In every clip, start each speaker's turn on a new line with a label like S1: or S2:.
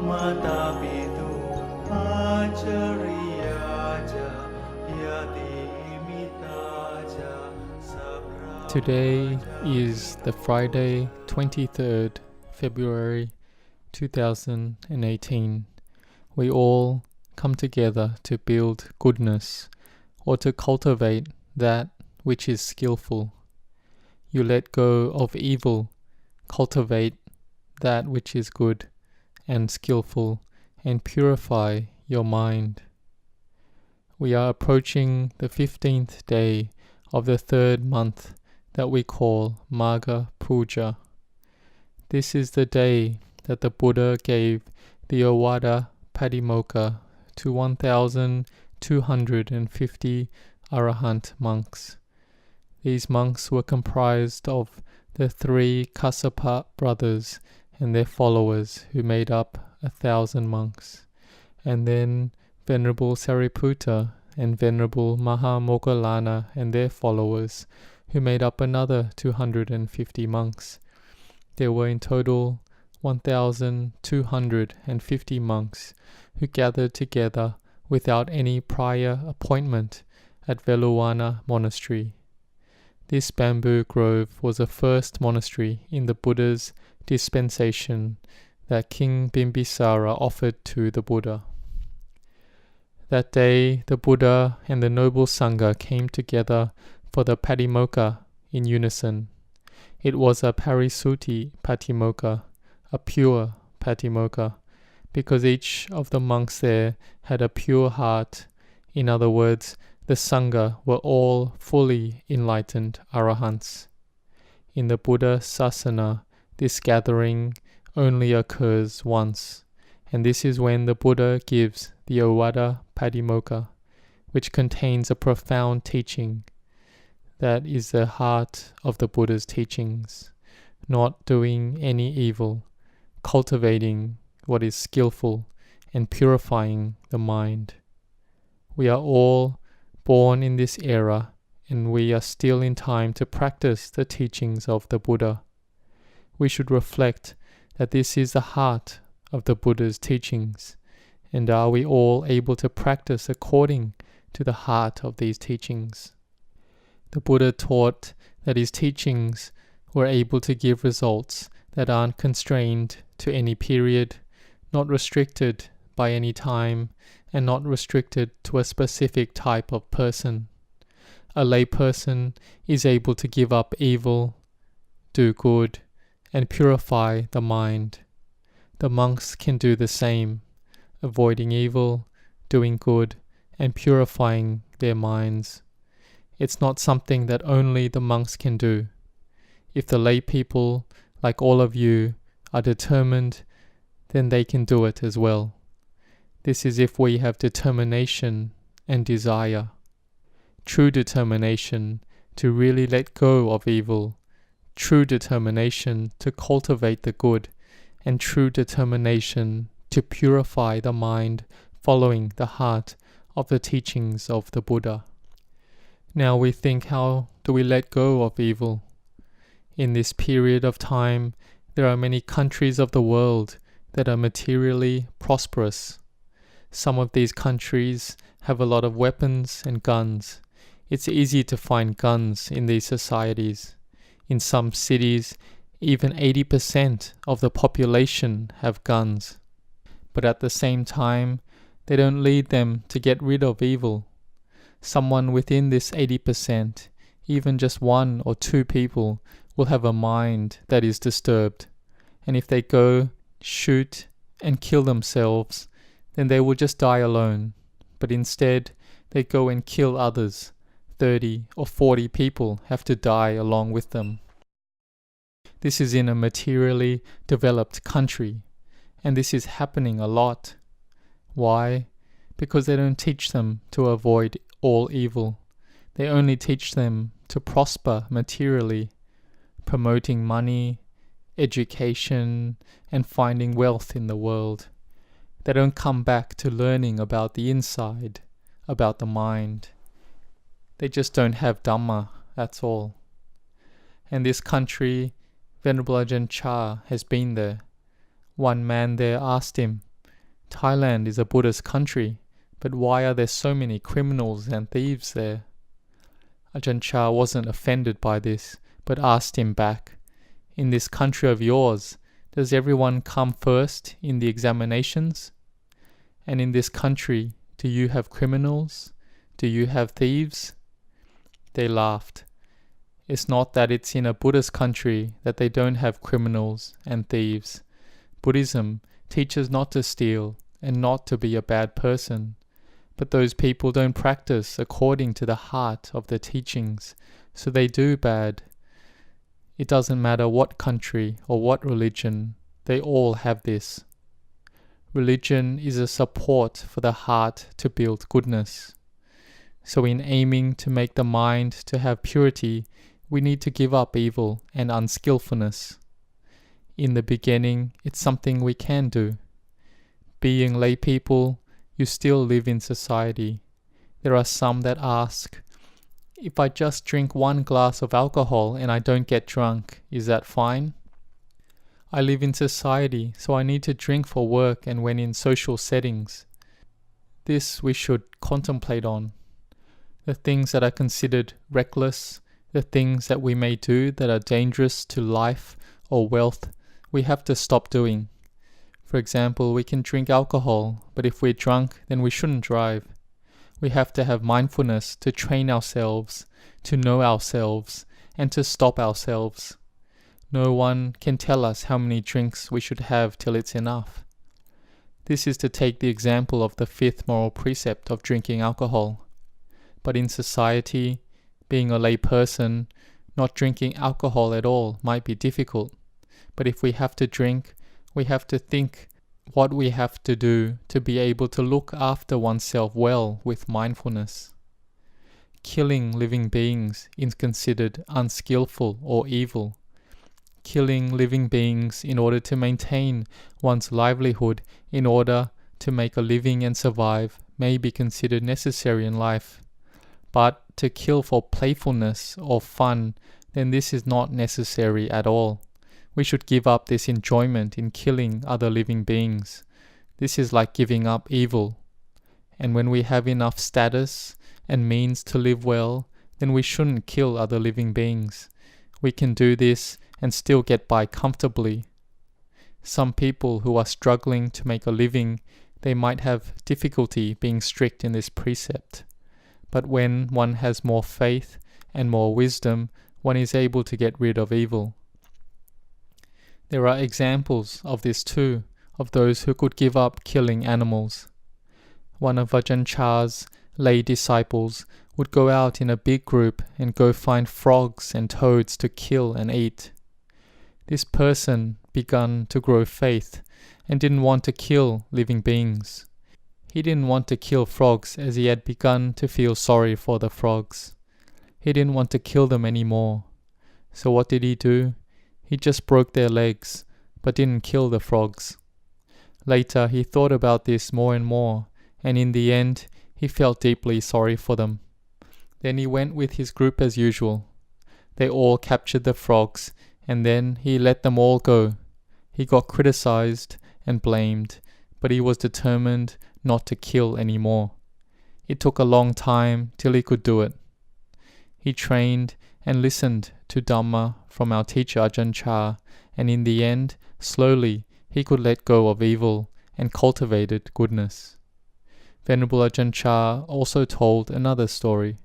S1: matapitu acariyaja yadimitaja sabra.
S2: Today is the Friday, 23rd February 2018. We all come together to build goodness or to cultivate that which is skillful. You let go of evil, cultivate that which is good and skillful, and purify your mind. We are approaching the 15th day of the third month that we call Magha Puja. This is the day that the Buddha gave the Ovada Patimokkha to 1,250 Arahant monks. These monks were comprised of the 3 Kassapa brothers and their followers who made up 1,000 monks, and then Venerable Sariputta and Venerable Maha Moggallana and their followers who made up another 250 monks. There were in total 1,250 monks who gathered together without any prior appointment at Veluwana Monastery. This bamboo grove was the first monastery in the Buddha's dispensation that King Bimbisara offered to the Buddha. That day, the Buddha and the noble Sangha came together for the Patimokkha in unison. It was a Parisutti Patimokkha, a pure Patimokkha, because each of the monks there had a pure heart. In other words, the Sangha were all fully enlightened Arahants. In the Buddha Sasana, this gathering only occurs once, and this is when the Buddha gives the Ovada Patimokkha, which contains a profound teaching. That is the heart of the Buddha's teachings, not doing any evil, cultivating what is skillful, and purifying the mind. We are all born in this era, and we are still in time to practice the teachings of the Buddha. We should reflect that this is the heart of the Buddha's teachings, and are we all able to practice according to the heart of these teachings? The Buddha taught that his teachings were able to give results that aren't constrained to any period, not restricted by any time, and not restricted to a specific type of person. A lay person is able to give up evil, do good, and purify the mind. The monks can do the same, avoiding evil, doing good, and purifying their minds. It's not something that only the monks can do. If the lay people, like all of you, are determined, then they can do it as well. This is if we have determination and desire. True determination to really let go of evil, true determination to cultivate the good, and true determination to purify the mind following the heart of the teachings of the Buddha. Now we think, how do we let go of evil? In this period of time, there are many countries of the world that are materially prosperous. Some of these countries have a lot of weapons and guns. It's easy to find guns in these societies. In some cities, even 80% of the population have guns. But at the same time, they don't lead them to get rid of evil. Someone within this 80%, even just 1 or 2 people, will have a mind that is disturbed. And if they go, shoot, and kill themselves, then they will just die alone. But instead, they go and kill others. 30 or 40 people have to die along with them. This is in a materially developed country, and this is happening a lot. Why? Because they don't teach them to avoid all evil. They only teach them to prosper materially, promoting money, education, and finding wealth in the world. They don't come back to learning about the inside, about the mind. They just don't have Dhamma, that's all. And this country, Venerable Ajahn Chah has been there. One man there asked him, "Thailand is a Buddhist country, but why are there so many criminals and thieves there?" Ajahn Chah wasn't offended by this, but asked him back, "In this country of yours, does everyone come first in the examinations? And in this country, do you have criminals? Do you have thieves?" They laughed. It's not that it's in a Buddhist country that they don't have criminals and thieves. Buddhism teaches not to steal and not to be a bad person. But those people don't practice according to the heart of the teachings, so they do bad. It doesn't matter what country or what religion, they all have this. Religion is a support for the heart to build goodness. So in aiming to make the mind to have purity, we need to give up evil and unskillfulness. In the beginning, it's something we can do. Being lay people, you still live in society. There are some that ask, "If I just drink 1 glass of alcohol and I don't get drunk, is that fine?" I live in society, so I need to drink for work and when in social settings. This we should contemplate on. The things that are considered reckless, the things that we may do that are dangerous to life or wealth, we have to stop doing. For example, we can drink alcohol, but if we're drunk, then we shouldn't drive. We have to have mindfulness to train ourselves, to know ourselves, and to stop ourselves. No one can tell us how many drinks we should have till it's enough. This is to take the example of the 5th moral precept of drinking alcohol. But in society, being a lay person, not drinking alcohol at all might be difficult. But if we have to drink, we have to think what we have to do to be able to look after oneself well with mindfulness. Killing living beings is considered unskillful or evil. Killing living beings in order to maintain one's livelihood, in order to make a living and survive, may be considered necessary in life. But to kill for playfulness or fun, then this is not necessary at all. We should give up this enjoyment in killing other living beings. This is like giving up evil. And when we have enough status and means to live well, then we shouldn't kill other living beings. We can do this and still get by comfortably. Some people who are struggling to make a living, they might have difficulty being strict in this precept. But when one has more faith and more wisdom, one is able to get rid of evil. There are examples of this too, of those who could give up killing animals. One of Ajahn Chah's lay disciples would go out in a big group and go find frogs and toads to kill and eat. This person began to grow faith and didn't want to kill living beings. He didn't want to kill frogs as he had begun to feel sorry for the frogs. He didn't want to kill them anymore. So what did he do? He just broke their legs, but didn't kill the frogs. Later, he thought about this more and more, and in the end, he felt deeply sorry for them. Then he went with his group as usual. They all captured the frogs, and then he let them all go. He got criticized and blamed, but he was determined not to kill anymore. It took a long time till he could do it. He trained and listened to Dhamma from our teacher Ajahn Chah, and in the end, slowly, he could let go of evil and cultivated goodness. Venerable Ajahn Chah also told another story.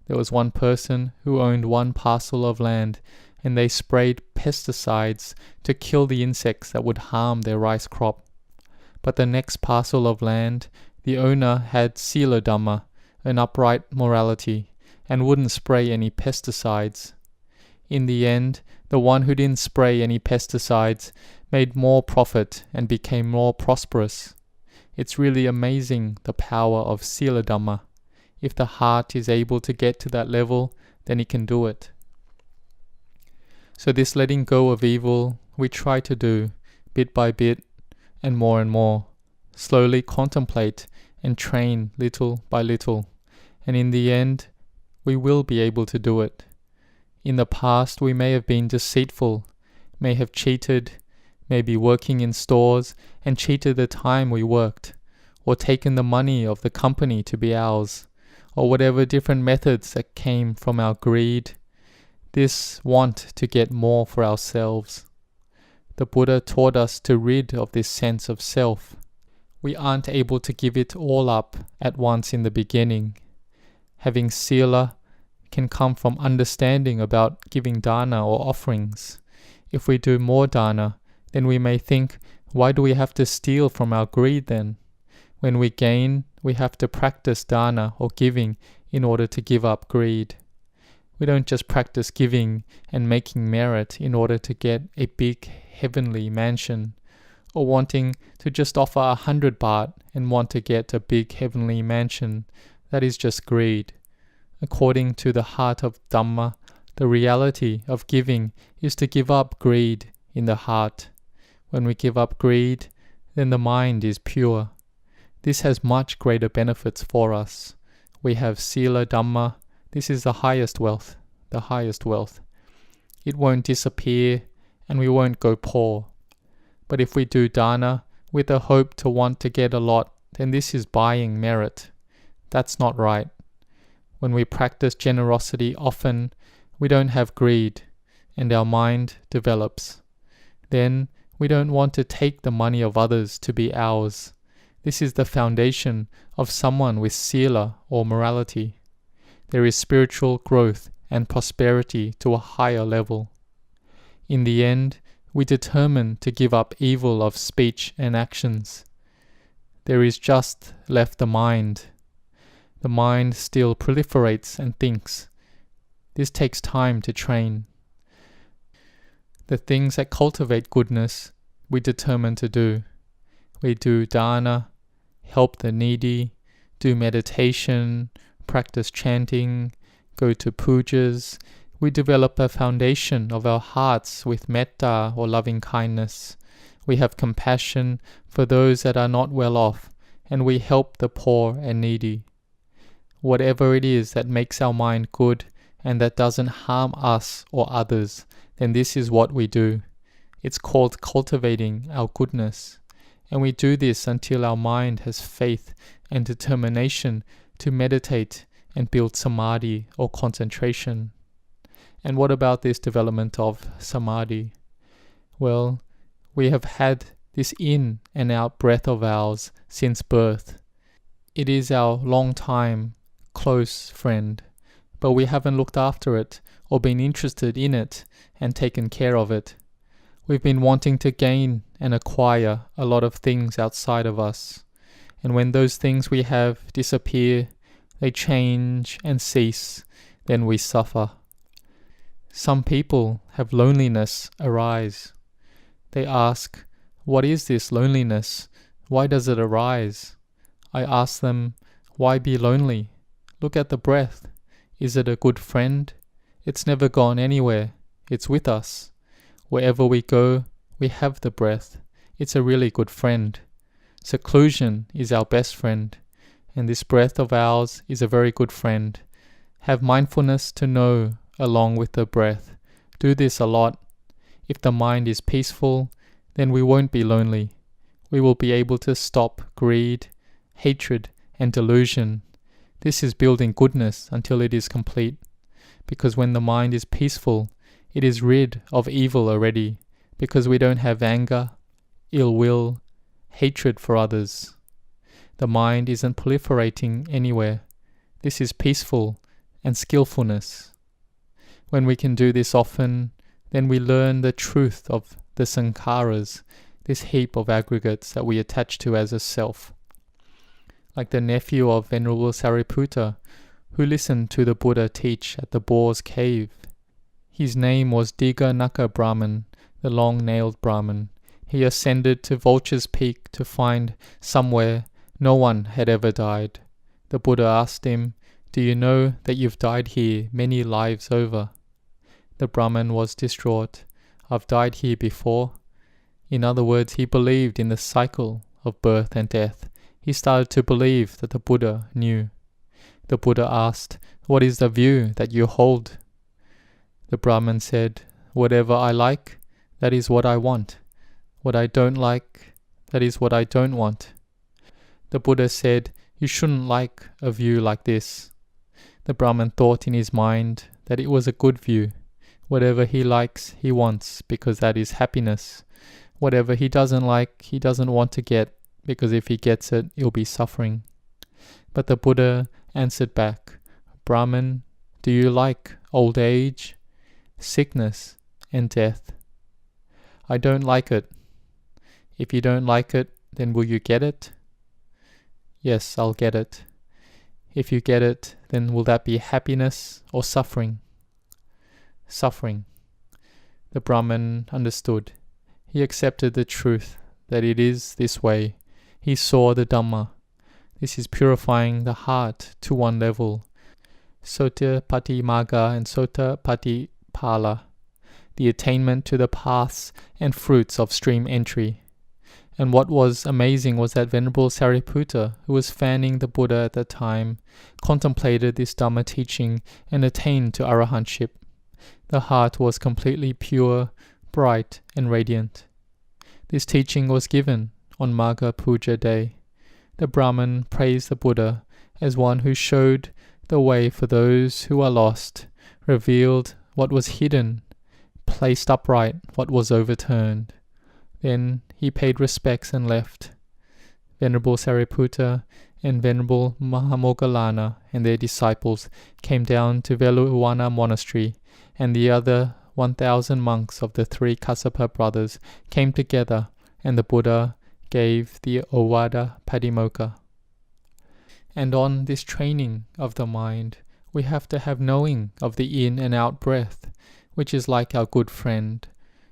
S2: There was one person who owned 1 parcel of land, and they sprayed pesticides to kill the insects that would harm their rice crop. But the next parcel of land, the owner had Sila Dhamma, an upright morality, and wouldn't spray any pesticides. In the end, the one who didn't spray any pesticides made more profit and became more prosperous. It's really amazing the power of Sila Dhamma. If the heart is able to get to that level, then it can do it. So this letting go of evil, we try to do, bit by bit, and more, slowly contemplate and train little by little, and in the end, we will be able to do it. In the past, we may have been deceitful, may have cheated, maybe working in stores and cheated the time we worked, or taken the money of the company to be ours, or whatever different methods that came from our greed, this want to get more for ourselves. The Buddha taught us to rid of this sense of self. We aren't able to give it all up at once in the beginning. Having sila can come from understanding about giving dana or offerings. If we do more dana, then we may think, why do we have to steal from our greed then? When we gain, we have to practice dana or giving in order to give up greed. We don't just practice giving and making merit in order to get a big heavenly mansion, or wanting to just offer 100 baht and want to get a big heavenly mansion. That is just greed. According to the heart of Dhamma, the reality of giving is to give up greed in the heart. When we give up greed, then the mind is pure. This has much greater benefits for us. We have Sila Dhamma. This is the highest wealth, the highest wealth. It won't disappear and we won't go poor. But if we do dana with a hope to want to get a lot, then this is buying merit. That's not right. When we practice generosity often, we don't have greed and our mind develops. Then we don't want to take the money of others to be ours. This is the foundation of someone with sila or morality. There is spiritual growth and prosperity to a higher level. In the end, we determine to give up evil of speech and actions. There is just left the mind. The mind still proliferates and thinks. This takes time to train. The things that cultivate goodness, we determine to do. We do dana, help the needy, do meditation, practice chanting, go to pujas. We develop a foundation of our hearts with metta or loving kindness. We have compassion for those that are not well off, and we help the poor and needy. Whatever it is that makes our mind good and that doesn't harm us or others, then this is what we do. It's called cultivating our goodness. And we do this until our mind has faith and determination to meditate and build samadhi or concentration. And what about this development of samadhi? Well, we have had this in and out breath of ours since birth. It is our long time close friend, but we haven't looked after it or been interested in it and taken care of it. We've been wanting to gain and acquire a lot of things outside of us. And when those things we have disappear, they change and cease, then we suffer. Some people have loneliness arise. They ask, what is this loneliness? Why does it arise? I ask them, why be lonely? Look at the breath. Is it a good friend? It's never gone anywhere. It's with us. Wherever we go, we have the breath. It's a really good friend. Seclusion is our best friend, and this breath of ours is a very good friend. Have mindfulness to know along with the breath. Do this a lot. If the mind is peaceful, then we won't be lonely. We will be able to stop greed, hatred, and delusion. This is building goodness until it is complete, because when the mind is peaceful, it is rid of evil already, because we don't have anger, ill will, hatred for others. The mind isn't proliferating anywhere. This is peaceful and skillfulness. When we can do this often, then we learn the truth of the sankharas, this heap of aggregates that we attach to as a self. Like the nephew of Venerable Sariputta, who listened to the Buddha teach at the boar's cave. His name was Diga Naka Brahman, the long-nailed Brahman. He ascended to Vulture's Peak to find somewhere no one had ever died. The Buddha asked him, do you know that you've died here many lives over? The Brahman was distraught. I've died here before. In other words, he believed in the cycle of birth and death. He started to believe that the Buddha knew. The Buddha asked, what is the view that you hold? The Brahman said, whatever I like, that is what I want. What I don't like, that is what I don't want. The Buddha said, you shouldn't like a view like this. The Brahmin thought in his mind that it was a good view. Whatever he likes, he wants, because that is happiness. Whatever he doesn't like, he doesn't want to get, because if he gets it, he'll be suffering. But the Buddha answered back, Brahmin, do you like old age, sickness, and death? I don't like it. If you don't like it, then will you get it? Yes, I'll get it. If you get it, then will that be happiness or suffering? Suffering. The Brahmin understood. He accepted the truth that it is this way. He saw the Dhamma. This is purifying the heart to one level. Sota Pati Magha and Sota Pati Pala. The attainment to the paths and fruits of stream entry. And what was amazing was that Venerable Sariputta, who was fanning the Buddha at that time, contemplated this Dhamma teaching and attained to arahantship. The heart was completely pure, bright, and radiant. This teaching was given on Magha Puja day. The Brahmin praised the Buddha as one who showed the way for those who are lost, revealed what was hidden, placed upright what was overturned. Then he paid respects and left. Venerable Sariputta and Venerable Mahamoggallana and their disciples came down to Veluwana monastery, and the other 1,000 monks of the 3 Kassapa brothers came together, and the Buddha gave the Ovada Padimokkha. And on this training of the mind, we have to have knowing of the in and out breath, which is like our good friend.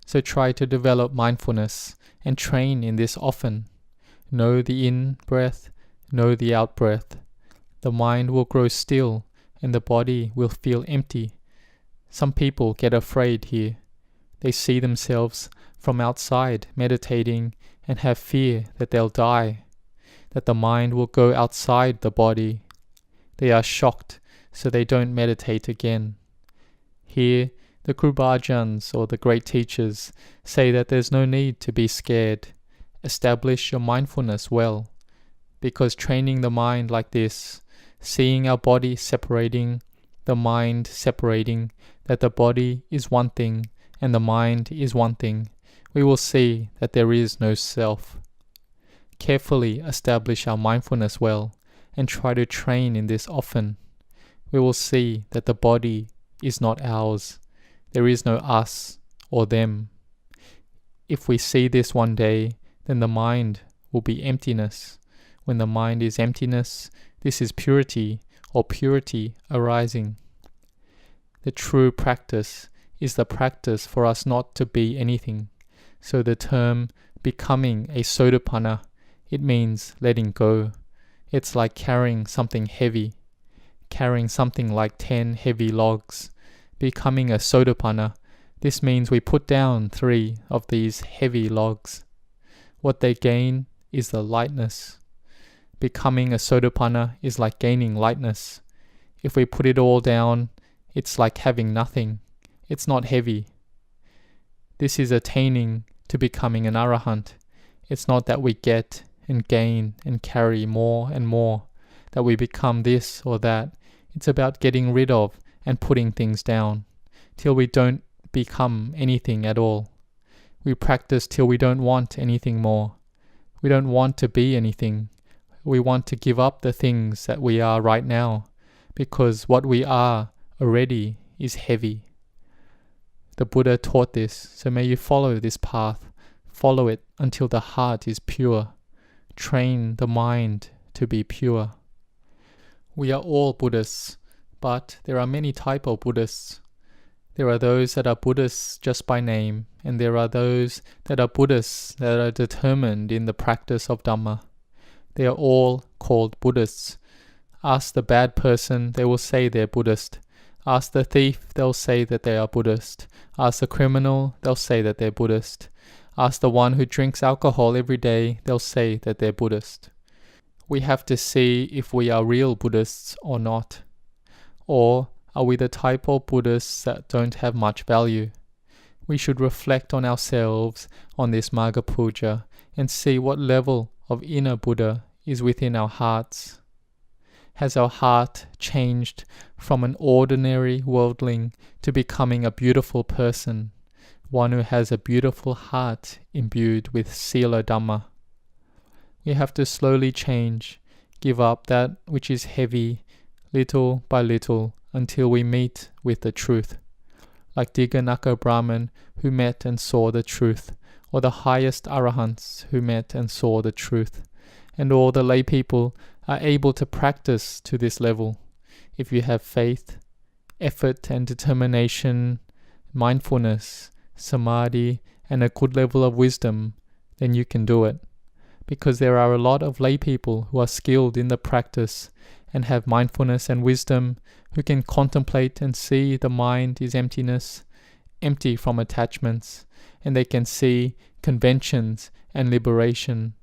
S2: So try to develop mindfulness and train in this often. Know the in breath, know the out breath. The mind will grow still and the body will feel empty. Some people get afraid here. They see themselves from outside meditating and have fear that they'll die, that the mind will go outside the body. They are shocked, so they don't meditate again. Here, the Krubajans or the great teachers say that there's no need to be scared. Establish your mindfulness well, because training the mind like this, seeing our body separating, the mind separating, that the body is one thing and the mind is one thing, we will see that there is no self. Carefully establish our mindfulness well and try to train in this often. We will see that the body is not ours. There is no us or them. If we see this one day, then the mind will be emptiness. When the mind is emptiness, this is purity or purity arising. The true practice is the practice for us not to be anything. So the term becoming a sotapanna, it means letting go. It's like carrying something heavy, carrying something like 10 heavy logs. Becoming a sotapanna, this means we put down 3 of these heavy logs. What they gain is the lightness. Becoming a sotapanna is like gaining lightness. If we put it all down, it's like having nothing. It's not heavy. This is attaining to becoming an arahant. It's not that we get and gain and carry more and more, that we become this or that. It's about getting rid of and putting things down, till we don't become anything at all. We practice till we don't want anything more. We don't want to be anything. We want to give up the things that we are right now, because what we are already is heavy. The Buddha taught this, so may you follow this path. Follow it until the heart is pure. Train the mind to be pure. We are all Buddhists, but there are many types of Buddhists. There are those that are Buddhists just by name, and there are those that are Buddhists that are determined in the practice of Dhamma. They are all called Buddhists. Ask the bad person, they will say they're Buddhist. Ask the thief, they'll say that they are Buddhist. Ask the criminal, they'll say that they're Buddhist. Ask the one who drinks alcohol every day, they'll say that they're Buddhist. We have to see if we are real Buddhists or not. Or are we the type of Buddhists that don't have much value? we should reflect on ourselves on this Magha Puja and see what level of inner Buddha is within our hearts. Has our heart changed from an ordinary worldling to becoming a beautiful person, one who has a beautiful heart imbued with Sila Dhamma? We have to slowly change, give up that which is heavy, little by little, until we meet with the truth. Like Diganaka Brahman who met and saw the truth, or the highest Arahants who met and saw the truth. And all the lay people are able to practice to this level. If you have faith, effort and determination, mindfulness, samadhi, and a good level of wisdom, then you can do it. Because there are a lot of lay people who are skilled in the practice and have mindfulness and wisdom, who can contemplate and see the mind is emptiness, empty from attachments, and they can see conventions and liberation,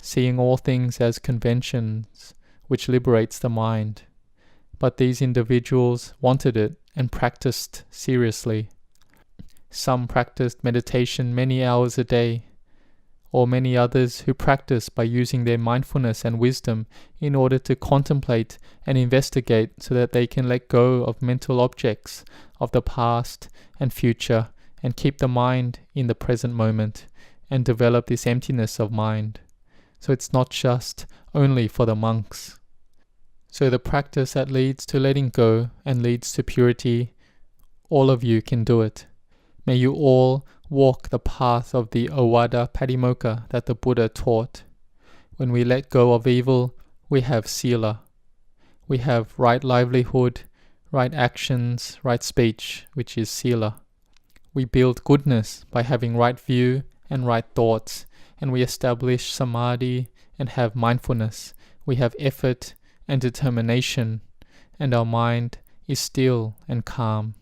S2: seeing all things as conventions, which liberates the mind. But these individuals wanted it and practiced seriously. Some practiced meditation many hours a day, or many others who practice by using their mindfulness and wisdom in order to contemplate and investigate so that they can let go of mental objects of the past and future and keep the mind in the present moment and develop this emptiness of mind. So it's not just only for the monks. So the practice that leads to letting go and leads to purity, all of you can do it. May you all walk the path of the Ovada Patimokkha that the Buddha taught. When we let go of evil, we have Sila. We have right livelihood, right actions, right speech, which is Sila. We build goodness by having right view and right thoughts, and we establish Samadhi and have mindfulness. We have effort and determination, and our mind is still and calm.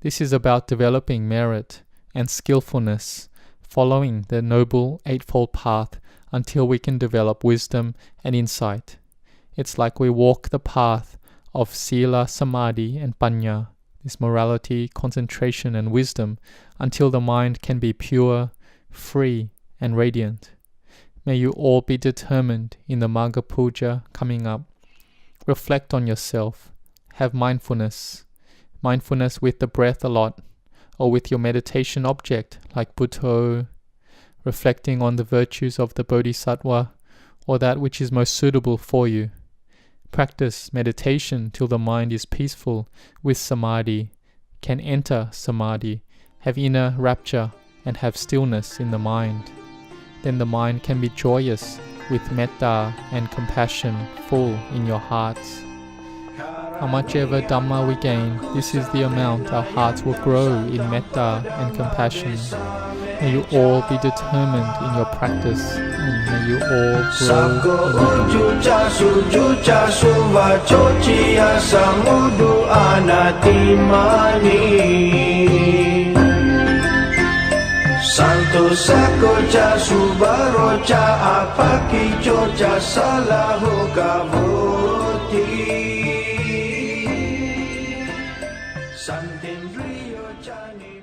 S2: This is about developing merit and skillfulness, following the Noble Eightfold Path until we can develop wisdom and insight. It's like we walk the path of Sila, Samadhi and Panya, this morality, concentration and wisdom, until the mind can be pure, free and radiant. May you all be determined in the Magha Puja coming up. Reflect on yourself. Have mindfulness with the breath a lot, or with your meditation object like Buddho, reflecting on the virtues of the Bodhisattva, or that which is most suitable for you. Practice meditation till the mind is peaceful with Samadhi, can enter Samadhi, have inner rapture and have stillness in the mind. Then the mind can be joyous with metta and compassion full in your hearts. How much ever Dhamma we gain, this is the amount our hearts will grow in metta and compassion. May you all be determined in your practice, and may you all grow
S3: Santo sakoja subaroja apaki joja salahu kavuti Santindriyo jani